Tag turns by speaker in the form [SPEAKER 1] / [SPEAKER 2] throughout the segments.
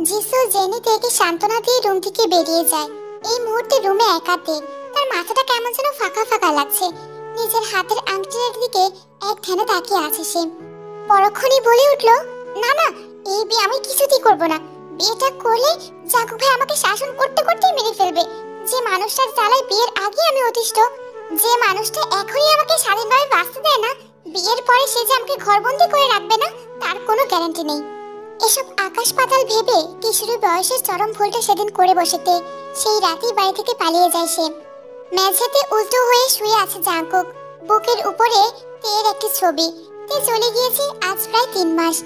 [SPEAKER 1] Jisu jenny থেকে সান্ত্বনা দিয়ে রুম থেকে বেরিয়ে যায়। এই মুহূর্তে রুমে একাতে তার মাথাটা কেমন যেন ফাঁকা ফাঁকা লাগছে। নিজের হাতের আংটির দিকে এক ধ্যানে তাকিয়ে আছে সে। পরক্ষণই বলে উঠল, না না, এই বিয়ে আমি কিছুতেই করব না। বিয়েটা করলে জাঙ্কুক ভাই আমাকে শাসন করতে করতেই মেরে ফেলবে। যে মানুষটার জ্বালায় বিয়ের আগে আমি অতিষ্ঠ, যে মানুষটা এখনই আমাকে স্বাধীনভাবে বাঁচতে দেয় না, বিয়ের পরে সে যে আমাকে ঘরবন্দি করে রাখবে না তার কোনো গ্যারান্টি নেই। এসব আকাশ পাতাল ভেবে কিশোরী বয়সের চরম ভুলটা সেদিন করে বসেতে সেই রাতেই বাড়ি থেকে পালিয়ে যায় সে। মেঝেতে উল্টো হয়ে শুয়ে আছে জাঙ্কুক, বুকের উপরে তের একটি ছবি। তে চলে গিয়েছে আজ প্রায় 3 মাস।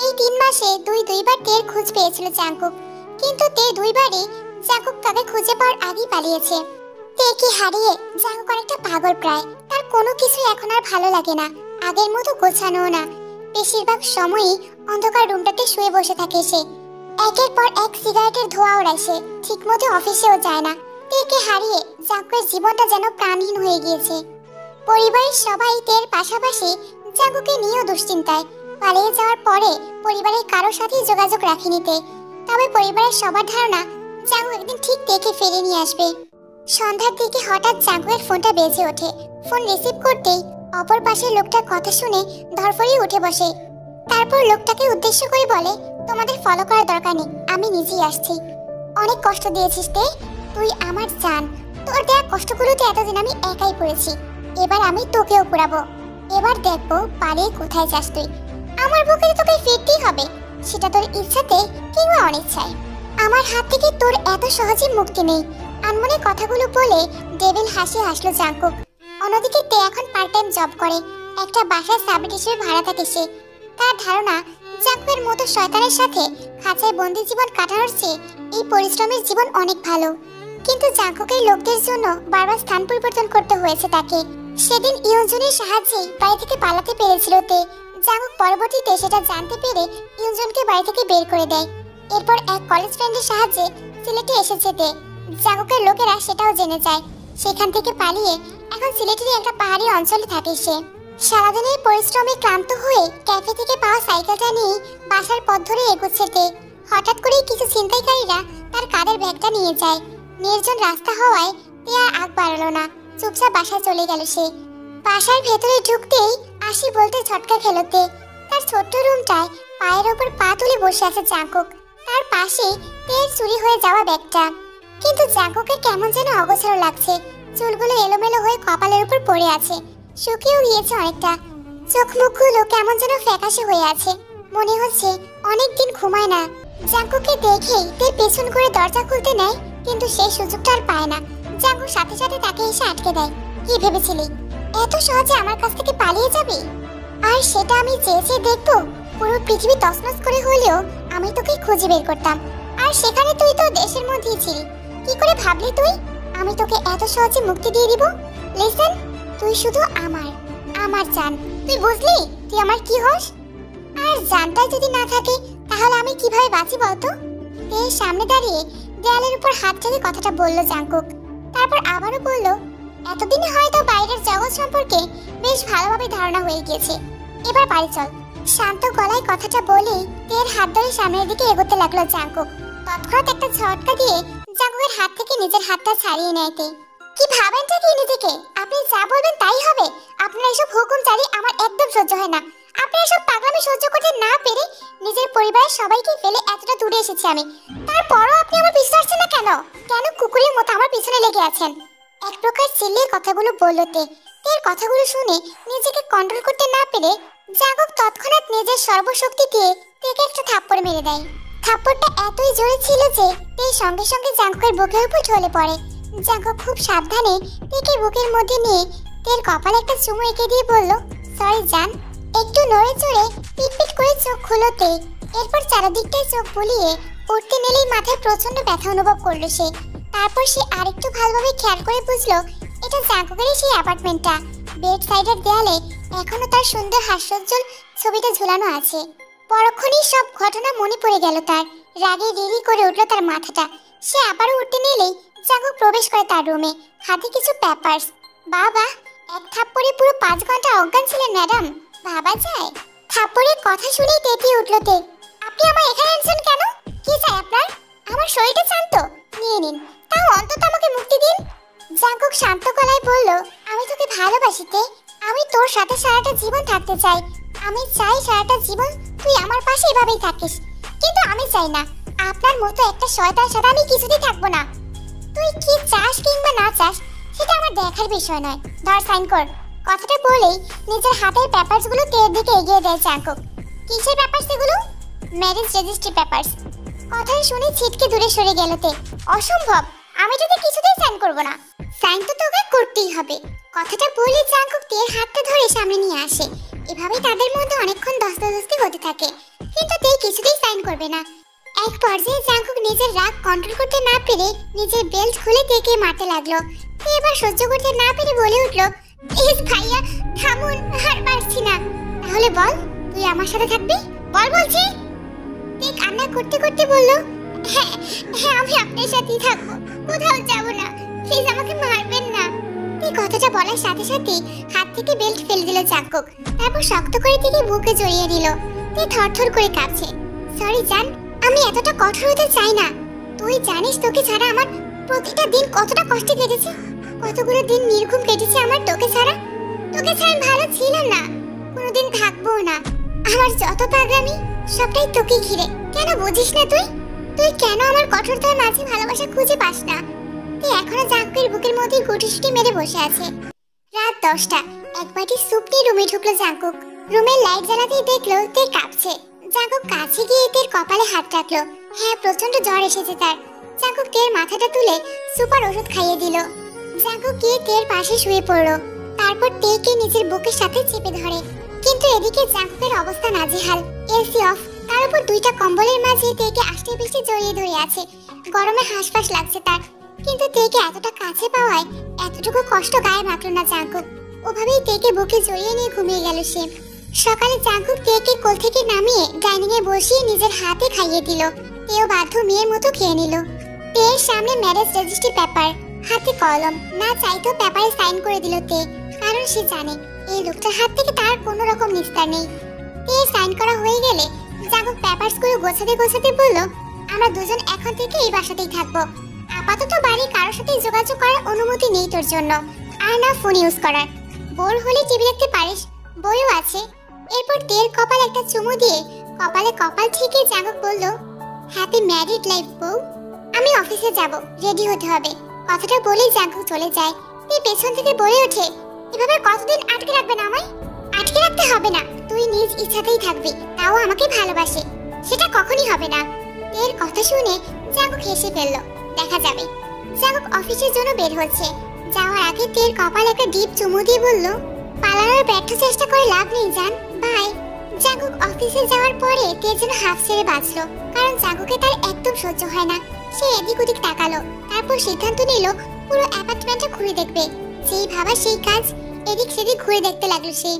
[SPEAKER 1] এই 3 মাসে দুইবার তের খোঁজ পেয়েছিল জাঙ্কুক, কিন্তু তে দুইবারই জাঙ্কুক তাকে খুঁজে পাওয়ার আগেই পালিয়েছে। তেকে হারিয়ে জাঙ্কুক অনেকটা পাগল প্রায়। তার কোনো কিছু এখন আর ভালো লাগে না, আগের মতো গোছানো না। বেশিরভাগ সময়ই অন্ধকার রুমটাতে শুয়ে বসে থাকে সে। একের পর এক সিগারেটের ধোঁয়া ওড়ায় সে, ঠিক মতো অফিসেও যায় না। তেকে হারিয়ে জাঙ্কুকের জীবনটা যেন প্রাণহীন হয়ে গিয়েছে। পরিবারের সবাই তের পাশাপাশি জাঙ্কুকে নিয়েও দুশ্চিন্তায়। পালিয়ে যাওয়ার পরে পরিবারের কারোর সাথেই যোগাযোগ রাখেনি তে। তবে পরিবারের সবার ধারণা জাঙ্কুক একদিন ঠিক তেকে ফিরে নিয়ে আসবে। সন্ধ্যার দিকে হঠাৎ জাঙ্কুকের ফোনটা বেজে ওঠে। ফোন রিসিভ করতেই অপর পাশের লোকটার কথা শুনে ধরফড়িয়ে উঠে বসে। তারপর লোকটাকে উদ্দেশ্য করে বলে, তোমাদের ফলো করার দরকার নেই, আমি নিজেই আসছি। অনেক কষ্ট দিয়েছিস তে, তুই আমার জান। তোর দেয়া কষ্টগুলোতে এতদিন আমি একাই পড়েছি, এবার আমি তোকেও পুরাবো। এবার দেখবো পালিয়ে কোথায় যাস তুই। আমার বুকে তোকে ফিরতেই হবে, সেটা তোর ইচ্ছাতে কিংবা অনিচ্ছায়। আমার হাত থেকে তোর এত সহজে মুক্তি নেই। আনমনে কথাগুলো বলে ডেভিল হাসি হাসলো জাঙ্কুক। অন্যদিকে তে এখন পার্ট টাইম জব করে, একটা বাসায় সাবলেট হিসেবে ভাড়া থাকে সে। তার ধারণা জাঙ্কুকের মতো শয়তানের সাথে খাঁচায় বন্দি জীবন কাটানোর চেয়ে এই পরিশ্রমের জীবন অনেক ভালো। কিন্তু জাঙ্কুকের লোকদের জন্য বারবার স্থান পরিবর্তন করতে হয়েছে তাকে। সেদিন ইয়ঞ্জনের সাহায্যে বাড়ি থেকে পালাতে পেরেছিল তে। জাঙ্কুক পরবর্তীতে সেটা জানতে পেরে ইয়ঞ্জনকে বাড়ি থেকে বের করে দেয়। এরপর এক কলেজ ফ্রেন্ডের সাহায্যে সিলেটে এসেছে তে। জাঙ্কুকের লোকেরা সেটাও জেনে যায়। সেখান থেকে পালিয়ে এখন সিলেটেরই একটা পাহাড়ি অঞ্চলে থাকে সে। সারাদিনের পরিশ্রমে ক্লান্ত হয়ে ক্যাফে থেকে পাওয়া সাইকেলটা নিয়ে বাসার পথ ধরে এগোচ্ছে তে। হঠাৎ করেই কিছু ছিনতাইকারীরা তার কাঁধের ব্যাগটা নিয়ে যায়। নির্জন রাস্তা হওয়ায় তে আর আগ বাড়ালো না, চুপচাপ বাসায় চলে গেল সে। বাসার ভেতরে ঢুকতেই আসি বলতে ঝটকা খেলো তে। তার ছোট্ট রুমটায় পায়ের ওপর পা তুলে বসে আছে জাঙ্কুক, তার পাশে তের চুরি হয়ে যাওয়া ব্যাগটা। কিন্তু জাঙ্কুকের কেমন যেন অগোছালো লাগছে। চুলগুলো এলোমেলো হয়ে কপালের উপর পড়ে আছে, শুকিয়েও গিয়েছে অনেকটা। চোখ মুখগুলো কেমন যেন ফ্যাকাশে হয়ে আছে, মনে হচ্ছে অনেকদিন ঘুমায় না। জাঙ্কুককে দেখেই তের পেছন করে দরজা খুলতে নেয়, কিন্তু সেই সুযোগটা আর পায় না। জাঙ্কুক সাথে সাথে তাকে এসে আটকে দেয়। কি ভেবেছিলি এত সহজে আমার কাছ থেকে পালিয়ে যাবি? আর সেটা আমি চেয়ে দেখবো? পুরো পৃথিবী তছনছ করে হলেও আমি তোকে খুঁজে বের করতাম। আর সেখানে তুই তো দেশের মধ্যেই ছিলি। কি করে ভাবলি তুই আমি তোকে এত সহজে মুক্তি দিয়ে দিব? লিসেন, তুই শুধু আমার জান। তুই বুঝলি তুই আমার কি হস? আর জানটাই যদি না থাকে তাহলে আমি কিভাবে বাঁচি বলতো? তের সামনে দাঁড়িয়ে দেয়ালের উপর হাত রেখে কথাটা বলল জাঙ্কুক। তারপর আবারও বলল, এতদিনে হয়তো বাইরের জগৎ সম্পর্কে বেশ ভালোভাবে ধারণা হয়ে গিয়েছে, এবার বাড়ি চল। শান্ত গলায় কথাটা বলেই তের হাত ধরে সামনের দিকে এগোতে লাগলো জাঙ্কুক। তৎক্ষণাৎ একটা ঝটকা দিয়ে জাঙ্কুকের হাত থেকে নিজের হাতটা ছাড়িয়ে নেয় তে। কি ভাবেনটা কি নিজেকে? আপনি যা বলবেন তাই হবে? আপনার এসব হুকুম চালিয়ে আমার একদম সহ্য হয় না। আপনি এসব পাগলামি সহ্য করতে না পেরে নিজের পরিবারের সবাইকে ফেলে এতটা দূরে এসেছি আমি, তারপরও আপনি আমার পিছু আসছেন না কেন? কেন কুকুরের মতো আমার পিছনে লেগে আছেন? এক প্রকার চিল্লিয়ে কথাগুলো বলল তে। তের কথাগুলো শুনে নিজেকে কন্ট্রোল করতে না পেরে জাঙ্কুক তৎক্ষণাৎ নিজের সর্বশক্তি দিয়ে তেকে একটা থাপ্পড় মেরে দেয়। থাপ্পড়টা এতই জোরে ছিল যে তে সঙ্গে সঙ্গে জাঙ্কুকের বুকের উপর ঢলে পড়ে। জাঙ্কুক খুব সাবধানে তেকে বুকের মধ্যে নিয়ে তের কপালে একটা চুমু এঁকে দিয়ে বলল, সরি জান। একটু নড়ে চড়ে পিটপিট করে চোখ খুলো তে। এরপর চারদিকটায় চোখ বুলিয়ে উঠতে নিলেই মাথায় প্রচন্ড ব্যথা অনুভব করলো সে। তারপর সে আরেকটু ভালোভাবে খেয়াল করে বুঝলো এটা জাঙ্কুকেরই সেই অ্যাপার্টমেন্টটা। বেড সাইডের দেয়ালে এখনো তার সুন্দর হাস্যোজ্জ্বল ছবিটা ঝুলানো আছে। পরক্ষণেই সব ঘটনা মনে পড়ে গেল তার। রাগে রিরি করে উঠল তার মাথাটা। সে আবারও উঠতে নিলেই জাঙ্কুক প্রবেশ করে তার রুমে, হাতে কিছু পেপারস। বাবা, এক থাপ্পড়ে পুরো 5 ঘন্টা অজ্ঞান ছিলেন ম্যাডাম, ভাবা যায়? থাপ্পড়ের কথা শুনেই তেতিয়ে উঠল তে। আপনি আমার এখানে এনেছেন কেন? কি চাই আপনার? শরীরটা শান্ত, নিয়ে নিন, তাও অন্তত আমাকে মুক্তি দিন। জাঙ্কুক শান্ত গলায় বলল, আমি তোকে ভালোবাসিতে, আমি তোর সাথে সারাটা জীবন থাকতে চাই। আমি চাই সারাটা জীবন তুই আমার পাশে এভাবেই থাকিস। কিন্তু আমি চাই না আপনার মতো একটা শয়তানের সাথে আমি কিছুতেই থাকবো না। তুই কি চাস কিংবা না চাস সেটা আমার দেখার বিষয় নয়। ধর সাইন কর। কথাটা বলেই নিজের হাতের পেপারসগুলো তের দিকে এগিয়ে দেয় জাঙ্কুক। কিসের পেপারস এগুলো? Marriage registry papers. কথাটা শুনে ছিটকে দূরে সরে গেল তে। অসম্ভব, আমি যদি কিছুতেই সাইন করব না। সাইন তো তোকে করতেই হবে। কথাটা বলে জাঙ্কুক তের হাতটা ধরে সামনে নিয়ে আসে। এভাবেই তাদের মধ্যে অনেকক্ষণ দস্তাদস্তি হতে থাকে, কিন্তু তে কিছুতেই সাইন করবে না। এক পর্যায়ে জাঙ্কুক নিজের রাগ কন্ট্রোল করতে না পেরে নিজের বেল্ট খুলে তেকে মারতে লাগলো। তে এবার সহ্য করতে না পেরে বলে উঠলো, প্লিজ ভাইয়া থামুন, আর পারছি না। তাহলে বল, তুই আমার সাথে থাকবি? বল বলছি। তে কান্না করতে করতে বলল, হ্যাঁ হ্যাঁ, আমি আপনার সাথেই থাকবো, কোথাও যাব না, প্লিজ আমাকে মারবেন না। তে কথাটা বলার সাথে সাথেই হাত থেকে বেল্ট ফেলে দিল জাঙ্কুক। তারপর শক্ত করে থেকে বুকে জড়িয়ে নিল। তে থরথর করে কাঁপছে। সরি জান, আমি এতটা কঠোর হতে চাই না। তুই জানিস তোকে ছাড়া আমার প্রতিটা দিন কতটা কষ্টে কেটেছে, কতগুলো দিন নির্ঘুম কেটেছে আমার তোকে ছাড়া। তোকে ছাড়া ভালো ছিলাম না, কোনোদিন থাকবো না। আমার যত পাগলামি সবটাই তোকে ঘিরে। কেন বুঝিস না তুই? তুই কেন আমার কঠোরতার মাঝে ভালোবাসা খুঁজে পাস না? তুই এখনো জাঙ্কুকের বুকের মধ্যে গুটিসুটি মেরে বসে আছে। রাত 10টা। এক বাটি স্যুপ নিয়ে রুমে ঢুকলো জাঙ্কুক। রুমের লাইট জ্বালাতেই দেখলো তে কাঁপছে। জাঙ্কুক কাছে গিয়ে তের কপালে হাত রাখলো। হ্যাঁ, প্রচন্ড জ্বর এসেছে তার। জাঙ্কুক তের মাথাটা তুলে সুপার ওষুধ খাইয়ে দিল। জাঙ্কুক গিয়ে তের পাশে শুয়ে পড়লো। তারপর তেকে নিজের বুকের সাথে চেপে ধরে। কিন্তু এদিকে জাঙ্কুকের অবস্থা নাজেহাল। এসি অফ, তার উপর দুইটা কম্বলের মাঝে তেকে আষ্টে পিষ্টে জড়িয়ে ধরে আছে। গরমে হাঁসফাঁস লাগছে তার। কিন্তু তেকে এতটা কাছে পাওয়ায় এতটুকু কষ্ট গায়ে মাখলো না জাঙ্কুক। ওভাবেই তেকে বুকে জড়িয়ে নিয়ে ঘুমিয়ে গেল সে। সকালে জাঙ্কুক তেকে কোল থেকে নামিয়ে ডাইনিং এ বসিয়ে নিজের হাতে খাইয়ে দিল। তেও বাধ্য মেয়ের মতো খেয়ে নিল। তের সামনে ম্যারেজ রেজিস্ট্রি পেপার, হাতে কলম। না চাইতেও পেপারে সাইন করে দিল তে, কারণ সে জানে এই লোকটার হাত থেকে তার কোনো রকম নিস্তার নেই। তে সাইন করা হয়ে গেলে জাঙ্কুক পেপারসগুলো গোছাতে গোছাতে বলল, আমরা দুজন এখন থেকে এই বাসাতেই থাকবো। আপাতত বাড়ির কারোর সাথে যোগাযোগ করার অনুমতি নেই তোর জন্য, আর না ফোন ইউজ করার। বোর হলে টিভি দেখতে পারিস, বইও আছে। এরপর তের কপাল একটা চুমু দিয়ে কপালে কপাল ঠেকে জাঙ্কুক বলল, হ্যাপি ম্যারিড লাইফ বউ। আমি অফিসে যাব, রেডি হতে হবে। কথাটা বলেই জাঙ্কুক চলে যায়। তে পেছন থেকে বলে ওঠে, এভাবে কতদিন আটকে রাখবেন আমায়? আটকে রাখতে হবে না, তুই নিজ ইচ্ছাতেই থাকবি, তাও আমাকে ভালোবাসে। সেটা কখনই হবে না। তের কথা শুনে জাঙ্কুক হেসে ফেলল। দেখা যাবে। জাঙ্কুক অফিসের জন্য বের হচ্ছে। যাওয়ার আগে তের কপাল একটা ডিপ চুমু দিয়ে বলল, পালানোর ব্যর্থ চেষ্টা করে লাভ নেই জান, বাই। জাঙ্কুক অফিসে যাওয়ার পরে তে যেন হাফ ছেড়ে বাঁচলো, কারণ জাঙ্কুকে তার একদম সহ্য হয় না। সে এদিক ওদিক তাকালো, তারপর সিদ্ধান্ত নিল পুরো অ্যাপার্টমেন্টটা ঘুরে দেখবে। যেই ভাবা সেই কাজ, এদিক সেদিক ঘুরে দেখতে লাগলো সে।